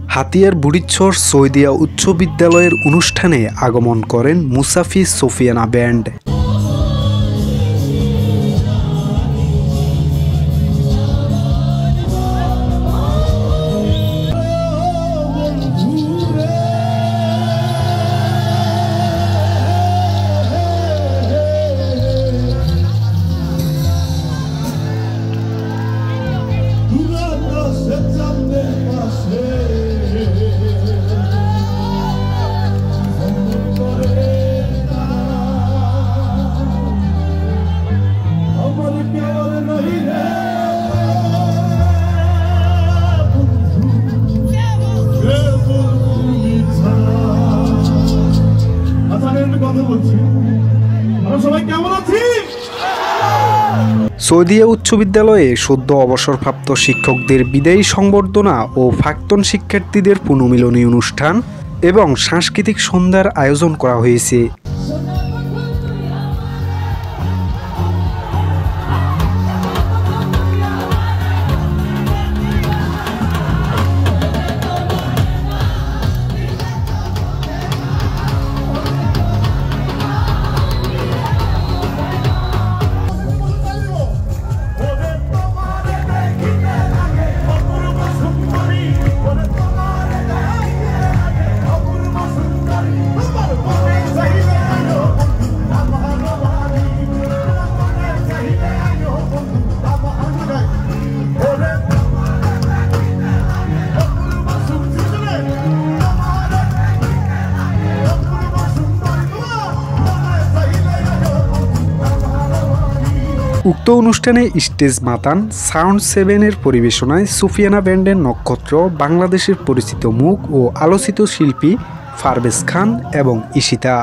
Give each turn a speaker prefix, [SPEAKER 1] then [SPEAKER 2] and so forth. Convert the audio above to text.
[SPEAKER 1] হাতিয়ার বুড়িচ্ছর সৈদিয়া উচ্চ বিদ্যালয়ের অনুষ্ঠানে আগমন করেন মুসাফি সোফিয়ানা ব্যান্ড। সৌদিয়া উচ্চ বিদ্যালয়ে সদ্য অবসরপ্রাপ্ত শিক্ষকদের বিদায়ী সংবর্ধনা ও প্রাক্তন শিক্ষার্থীদের পুনর্মিলনী অনুষ্ঠান এবং সাংস্কৃতিক সন্ধ্যার আয়োজন করা হয়েছে। উক্ত অনুষ্ঠানে স্টেজ মাতান সাউন্ড 7-এর পরিবেশনায় সুফিয়ানা ব্যান্ডের নক্ষত্র বাংলাদেশের পরিচিত মুখ ও আলোচিত শিল্পী পারভেজ খান এবং ঈশিতা।